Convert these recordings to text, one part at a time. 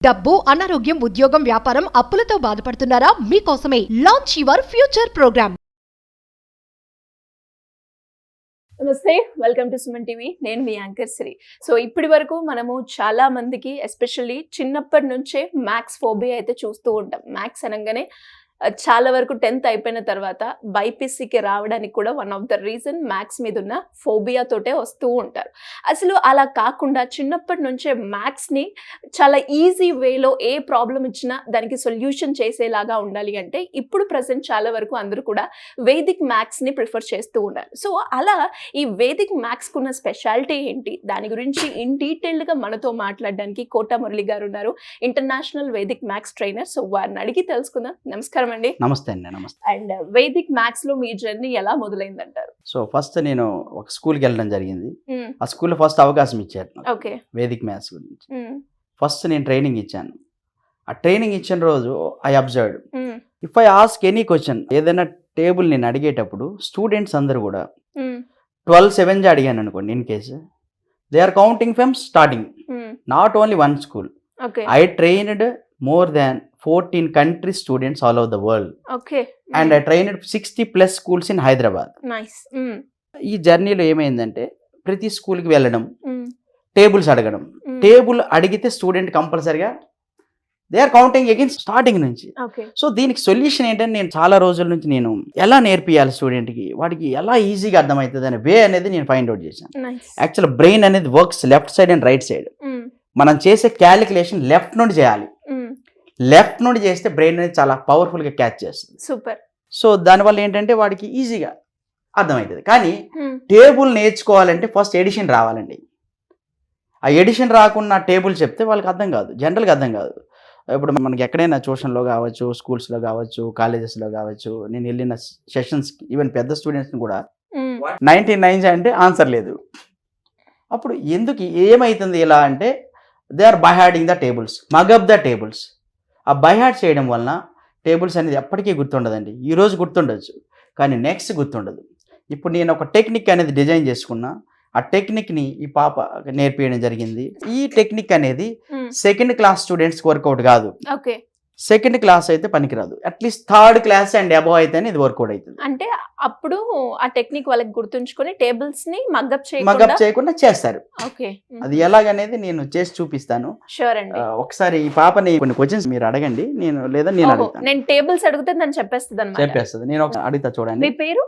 డబ్బు, అనారోగ్యం, ఉద్యోగం, వ్యాపారం, అప్పులతో బాధపడుతున్నారా? మీకోసమే లాంచ్ యువర్ ఫ్యూచర్ ప్రోగ్రామ్. నమస్తే, వెల్కమ్ టు సుమన్ టీవీ. నేను మీ యాంకర్ శ్రీ. సో ఇప్పటి వరకు మనము చాలా మందికి ఎస్పెషల్లీ చిన్నప్పటి నుంచే మ్యాథ్స్ ఫోబియా అయితే చూస్తూ ఉంటాం. మ్యాథ్స్ అనగానే చాలా వరకు 10th అయిపోయిన తర్వాత బైపీసీకి రావడానికి కూడా one of the reason maths మీద ఉన్న ఫోబియా తోటే వస్తూ ఉంటారు. అసలు అలా కాకుండా చిన్నప్పటి నుంచే మ్యాథ్స్ని చాలా ఈజీ వేలో ఏ ప్రాబ్లం ఇచ్చినా దానికి సొల్యూషన్ చేసేలాగా ఉండాలి అంటే ఇప్పుడు ప్రజెంట్ చాలా వరకు అందరూ కూడా వేదిక్ మ్యాథ్స్ని ప్రిఫర్ చేస్తూ ఉన్నారు. సో అలా ఈ వేదిక్ మ్యాథ్స్కి ఉన్న స్పెషాలిటీ ఏంటి, దాని గురించి ఇన్ డీటెయిల్డ్గా మనతో మాట్లాడడానికి కోట మురళి గారు ఉన్నారు, international Vedic maths trainer. So వారిని అడిగి తెలుసుకుందాం. నమస్కారం అండి. నమస్తే అండి. నమస్తే. అండ్ వేదిక్ మ్యాథ్స్ లో మీ జర్నీ ఎలా మొదలైందంటారు? సో ఫస్ట్ నేను ఒక స్కూల్కి వెళ్ళడం జరిగింది. ఆ స్కూల్లో ఫస్ట్ అవకాశం ఇచ్చారు ఓకే వేదిక్ మ్యాథ్స్ గురించి. ఫస్ట్ నేను ట్రైనింగ్ ఇచ్చాను. ఆ ట్రైనింగ్ ఇచ్చిన రోజు I observed if I ask any question, ఏదైనా టేబుల్ నేను అడిగేటప్పుడు స్టూడెంట్స్ అందరు కూడా 12-7 అడిగాను అనుకోండి, in case they are counting from starting, not only one school. I trained more than 14 country students all over the world. Okay. And I trained 60 plus schools in Hyderabad. Nice. ఈ జర్నీలో ఏమైందంటే ప్రతి స్కూల్కి వెళ్ళడం, టేబుల్స్ అడగడం. Table అడిగితే student కంపల్సరిగా they are counting again starting నుంచి. సో దీనికి సొల్యూషన్ ఏంటంటే నేను చాలా రోజుల నుంచి నేను ఎలా నేర్పియాలి స్టూడెంట్కి, వాడికి ఎలా ఈజీగా అర్థమవుతుంది అనే వే అనేది నేను ఫైండ్ అవుట్ చేశాను. యాక్చువల్ బ్రెయిన్ అనేది works left side and right side. మనం చేసే క్యాలిక్యులేషన్ లెఫ్ట్ నుండి చేయాలి. లెఫ్ట్ నుండి చేస్తే బ్రెయిన్ అనేది చాలా పవర్ఫుల్గా క్యాచ్ చేస్తుంది. సూపర్. సో దానివల్ల ఏంటంటే వాడికి ఈజీగా అర్థమవుతుంది. కానీ టేబుల్ నేర్చుకోవాలంటే ఫస్ట్ ఎడిషన్ రావాలండి. ఆ ఎడిషన్ రాకుండా టేబుల్ చెప్తే వాళ్ళకి అర్థం కాదు, జనరల్గా అర్థం కాదు. ఇప్పుడు మనకి ఎక్కడైనా ట్యూషన్లో కావచ్చు, స్కూల్స్లో కావచ్చు, కాలేజెస్లో కావచ్చు, నేను వెళ్ళిన సెషన్స్కి ఈవెన్ పెద్ద స్టూడెంట్స్ని కూడా 99 అంటే ఆన్సర్ లేదు. అప్పుడు ఎందుకు ఏమవుతుంది ఇలా అంటే they are byhearting the tables, మగబ్ ద టేబుల్స్. ఆ బైహార్డ్ చేయడం వలన టేబుల్స్ అనేది ఎప్పటికీ గుర్తుండదండి. ఈరోజు గుర్తుండొచ్చు కానీ నెక్స్ట్ గుర్తుండదు. ఇప్పుడు నేను ఒక టెక్నిక్ అనేది డిజైన్ చేసుకున్నా, ఆ టెక్నిక్ని ఈ పాప నేర్పించడం జరిగింది. ఈ టెక్నిక్ అనేది సెకండ్ క్లాస్ స్టూడెంట్స్కి వర్కౌట్ కాదు, సెకండ్ క్లాస్ అయితే పనికిరాదు, at least third class and above అయితేనే ఇది వర్కౌట్ అవుతుంది. అంటే అప్పుడు ఆ టెక్నిక్ వాళ్ళకి గుర్తుంచుకొని టేబుల్స్ ని మగ్గప్ చేయకుండా చేస్తారు. అది ఎలాగనేది నేను చేసి చూపిస్తాను. షూర్ అండి. ఒకసారి ఈ పాపని కొన్ని క్వశ్చన్స్ మీరు అడగండి, నేను లేదా నేను అడుగుతాను. నేను టేబుల్స్ అడిగితే దాన్ని చెప్పేస్తుంది. నేను ఒక అడుగుతా చూడండి. మీ పేరు?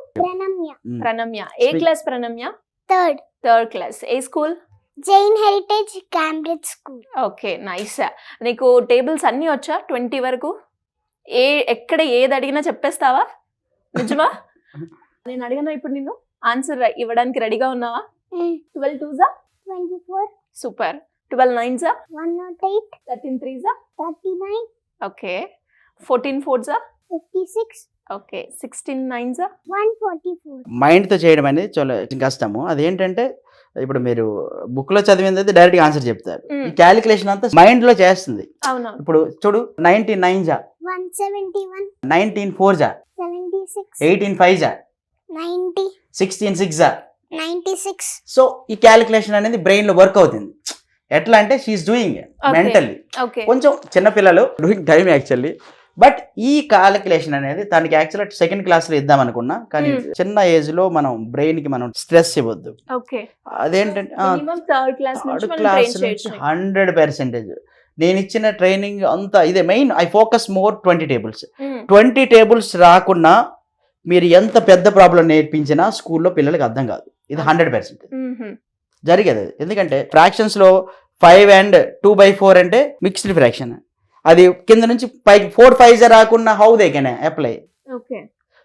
ప్రణమ్య. ఏ క్లాస్ ప్రణమ్య? Third class. ఏ school? Jain heritage Cambridge school. Okay, nice. నీకు టేబుల్స్ అన్నీ వచ్చా 20 వరకు? ఎక్కడ ఏది అడిగినా చెప్పేస్తావా? నిజమా? నేను అడిగినా ఇప్పుడు నిన్ను ఆన్సర్ ఇవ్వడానికి రెడీగా ఉన్నావా? 12 2s 24. Super. 12 9s 108. 13 3s 39. Okay. 14 4s 56. Okay. 16 9s 144. మైండ్తో చేయడం అనేది చాలా కష్టము. అదేంటంటే ఇప్పుడు మీరు బుక్ లో చదివింది అయితే డైరెక్ట్ గా ఆన్సర్ చెప్తారు. ఈ క్యాలిక్యులేషన్ అంతా మైండ్ లో చేస్తుంది. ఇప్పుడు చూడు, 19 9s 171. 19 4s 76. 18 5s 90. 16 6s 96. So ఈ క్యాలిక్యులేషన్ అనేది బ్రెయిన్ లో వర్క్ అవుతుంది. ఎట్లా అంటే షీఈస్ డూయింగ్ మెంటల్లీ. కొంచెం చిన్నపిల్లలు డూయింగ్ టైం యాక్చువల్లీ. బట్ ఈ క్యాలిక్యులేషన్ అనేది తనకి యాక్చువల్ సెకండ్ క్లాస్ లో ఇద్దాం అనుకున్నా, కానీ చిన్న ఏజ్ లో మనం బ్రెయిన్ కి మనం స్ట్రెస్ ఇవ్వద్దు. అదేంటంటే థర్డ్ క్లాస్ నుంచి 100%. నేను ఇచ్చిన ట్రైనింగ్ అంతా ఇదే main. I focus more 20 tables. 20 tables రాకుండా మీరు ఎంత పెద్ద ప్రాబ్లం నేర్పించినా స్కూల్లో పిల్లలకి అర్థం కాదు. ఇది 100% జరిగేది. ఎందుకంటే ఫ్రాక్షన్స్ లో 5 and 2/4 అంటే మిక్స్డ్ ఫ్రాక్షన్. అది కింద నుంచి పైకి 4 5s రాకుండా how they can apply.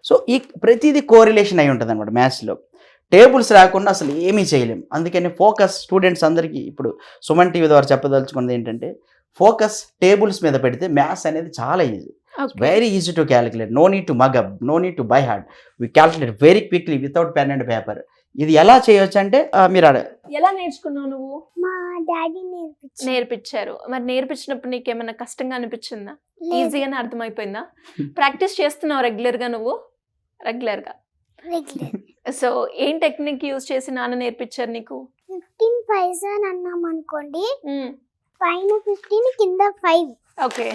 So ఈ ప్రతిదీ కోరిలేషన్ అయి ఉంటుంది అనమాట మ్యాథ్స్లో. టేబుల్స్ రాకుండా అసలు ఏమీ చేయలేం. అందుకని ఫోకస్ స్టూడెంట్స్ అందరికీ ఇప్పుడు సుమన్ టీవీ ద్వారా చెప్పదలుచుకున్నది ఏంటంటే ఫోకస్ టేబుల్స్ మీద పెడితే మ్యాథ్స్ అనేది చాలా easy, very easy to calculate. No need to mug up, no need to by heart. We calculate very quickly without pen and paper. ఇది ఎలా చేయొచ్చు అంటే మీరు ఎలా నేర్చుకున్నావు నువ్వు? మా డాడీ నేర్పించారు. మరి నేర్పించినప్పుడు నీకు ఏమైనా కష్టంగా అనిపించిందా? ఈజీగానే అర్థమైపోయిందా? ప్రాక్టీస్ చేస్తున్నావు రెగ్యులర్ గా నువ్వు? రెగ్యులర్ గా. సో ఏం టెక్నిక్ యూజ్ చేసి నాన్న నేర్పించారు నీకు? 15 5s అని అన్నాం అనుకోండి, పైన 15 కింద 5. Okay.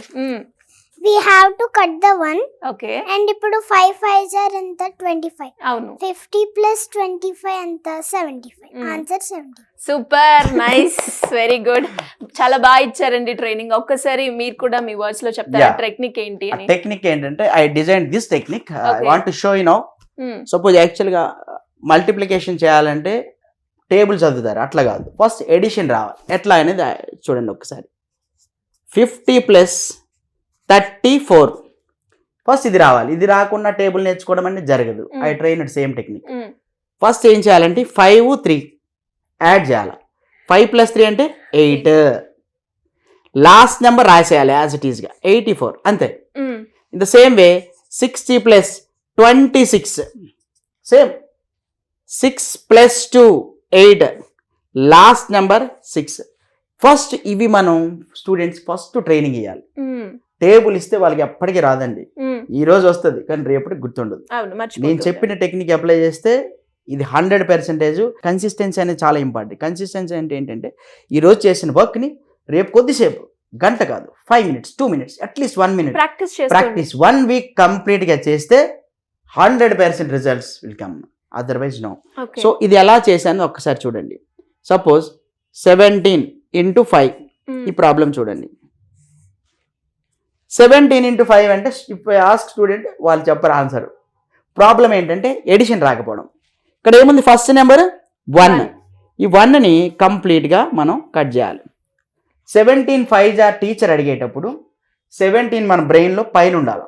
We have to cut the 1 okay. and ఇప్పుడు 5 5s are ఎంత 25. అవును. 50 plus 25 ఎంత 75. Answer 70. Super nice, very good. చాలా బాగా ఇచ్చారండి ట్రైనింగ్. ఒక్కసారి మీరు కూడా మీ వర్డ్స్ లో చెప్తారా Yeah. టెక్నిక్ ఏంటి అని? టెక్నిక్ ఏంటంటే I design this technique. I Okay. Want to show you now. Suppose యాక్చువల్గా మల్టిప్లికేషన్ చేయాలంటే టేబుల్ చదువుతారు, అట్లా కాదు. ఫస్ట్ ఎడిషన్ రావాలి. ఎట్లా అనేది చూడండి ఒకసారి. 50 ప్లస్ 34 ఫస్ట్ ఇది రావాలి. ఇది రాకుండా టేబుల్ నేర్చుకోవడం అనేది జరగదు. I train same technique. First ఏం చేయాలంటే 5 3 యాడ్ చేయాలి. 5 ప్లస్ 3 అంటే 8. లాస్ట్ నెంబర్ రాసేయాలి యాజ్ ఇట్ ఈస్గా 84 అంతే. In the same way 60 plus 26 same. 6 plus 2 8. Last number 6. First ఇవి మనం స్టూడెంట్స్ ఫస్ట్ ట్రైనింగ్ ఇవ్వాలి. టేబుల్ ఇస్తే వాళ్ళకి ఎప్పటికీ రాదండి. ఈ రోజు వస్తుంది కానీ రేపటికి గుర్తుండదు. నేను చెప్పిన టెక్నిక్ అప్లై చేస్తే ఇది 100%. కన్సిస్టెన్సీ అనేది చాలా ఇంపార్టెంట్. కన్సిస్టెన్సీ అంటే ఏంటంటే ఈ రోజు చేసిన వర్క్ని రేపు కొద్దిసేపు, గంట కాదు, 5 minutes 2 minutes at least 1 minute practice 1 week కంప్లీట్గా చేస్తే 100% results will come. Otherwise no. So ఇది ఎలా చేశానో ఒక్కసారి చూడండి. సపోజ్ 17 into 5 ఈ ప్రాబ్లం చూడండి. 17 into 5 అంటే ఆస్క్ స్టూడెంట్ వాళ్ళు చెప్పరు ఆన్సర్. ప్రాబ్లం ఏంటంటే ఎడిషన్ రాకపోవడం. ఇక్కడ ఏముంది ఫస్ట్ నెంబర్ 1. ఈ 1ని కంప్లీట్గా మనం కట్ చేయాలి. 17 5 టీచర్ అడిగేటప్పుడు 17 మన బ్రెయిన్లో పైన ఉండాలి,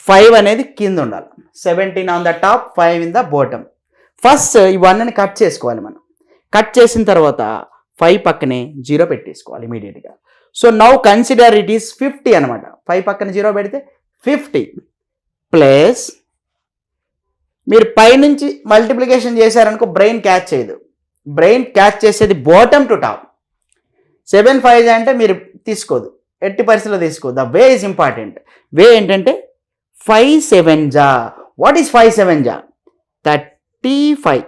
5 అనేది కింద ఉండాలి. 17 on the top, 5 in the bottom. First ఈ 1ని కట్ చేసుకోవాలి మనం. కట్ చేసిన తర్వాత 5 పక్కనే 0 పెట్టేసుకోవాలి ఇమీడియట్గా. So now consider it is 50 అనమాట. 5 పక్కన 0 పెడితే 50 ప్లస్ మీరు పైనుంచి మల్టిప్లికేషన్ చేశారనుకో బ్రెయిన్ క్యాచ్ చేయదు. బ్రెయిన్ క్యాచ్ చేసేది బాటమ్ టు టాప్. 7 5 అంటే మీరు తీసుకోదు, ఎట్టి పరిస్థితిలో తీసుకోదు. The way is important. Way ఏంటంటే 5 7 జా. వాట్ ఈస్ 5 7 జా? 35.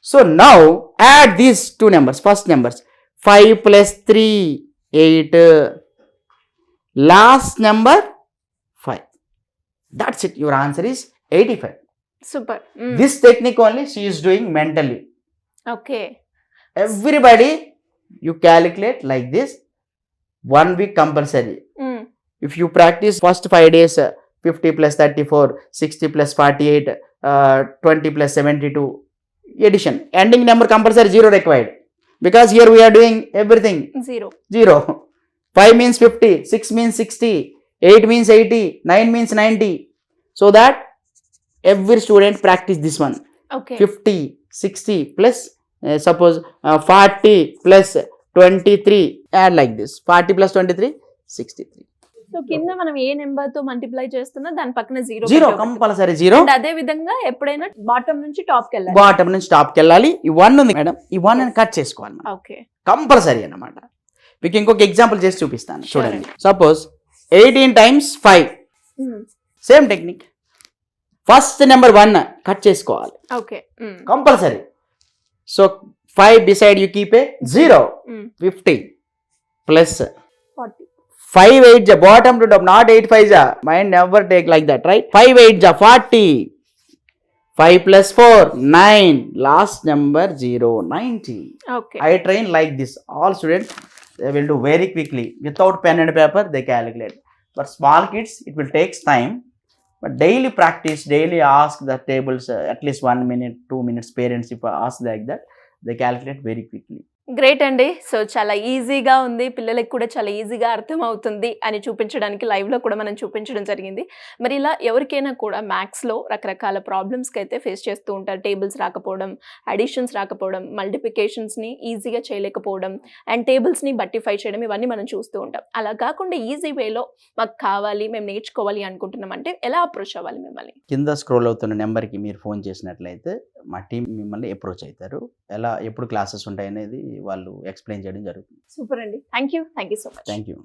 So now add these 2 numbers. First numbers 5 plus 3 8. Last number 5. That's it. Your answer is 85. Super. This technique only she is doing mentally. Okay. Everybody you calculate like this 1 week compulsory. If you practice first 5 days 50 plus 34 60 plus 48 20 plus 72 addition. Ending number compulsory 0 required. Because here we are doing everything 0. 5 means 50, 6 means 60, 8 means 80, 9 means 90. So that every student practice this one. Okay. 50, 60 plus suppose 40 plus 23. Add like this. 40 plus 23, 63. So కింద మనం ఏ number తో multiply చేస్తున్నా దాని పక్కన 0 compulsory 0. అదే విధంగా ఎప్పుడైనా bottom నుంచి టాప్ కి వెళ్ళాలి. బాటమ్ నుంచి టాప్ కి వెళ్ళాలి. ఈ 1 ఉంది మేడం, ఈ 1 ని కట్ చేసుకోవాలి. ఓకే, కంపల్సరీ అన్నమాట. మీకు ఇంకొక ఎగ్జాంపుల్ చేసి చూపిస్తాను చూడండి. Suppose 18 times 5 same technique. First number 1 cut చేసుకోవాలి. Okay, compulsory. So 5 beside you keep a 0. 50 plus 40. 5 8 ja, bottom to top, not 8 5 ja. Mind never take like that, right? 5 8 ja, 40. 5 plus 4 9. Last number 0 90. Okay. I train like this. All students they will do very quickly without pen and paper. They calculate. But small kids it will take time. But daily practice, daily ask the tables at least 1 minute 2 minutes. Parents if ask like that, they calculate very quickly. Great అండి. So చాలా ఈజీగా ఉంది, పిల్లలకి కూడా చాలా ఈజీగా అర్థం అవుతుంది అని చూపించడానికి లైవ్లో కూడా మనం చూపించడం జరిగింది. మరి ఇలా ఎవరికైనా కూడా మ్యాథ్స్లో రకరకాల ప్రాబ్లమ్స్కి అయితే ఫేస్ చేస్తూ ఉంటారు. టేబుల్స్ రాకపోవడం, అడిషన్స్ రాకపోవడం, మల్టిప్లికేషన్స్ని ఈజీగా చేయలేకపోవడం అండ్ టేబుల్స్ని బట్టిఫై చేయడం, ఇవన్నీ మనం చూస్తూ ఉంటాం. అలా కాకుండా ఈజీ వేలో మాకు కావాలి, మేము నేర్చుకోవాలి అనుకుంటున్నాం అంటే ఎలా అప్రోచ్ అవ్వాలి మిమ్మల్ని? కింద స్క్రోల్ అవుతున్న నెంబర్కి మీరు ఫోన్ చేసినట్లయితే మా టీం మిమ్మల్ని అప్రోచ్ అవుతారు. ఎలా ఎప్పుడు క్లాసెస్ ఉంటాయనేది వాళ్ళు ఎక్స్ప్లెయిన్ చేయడం జరుగుతుంది. సూపర్ అండి. Thank you so much. Thank you.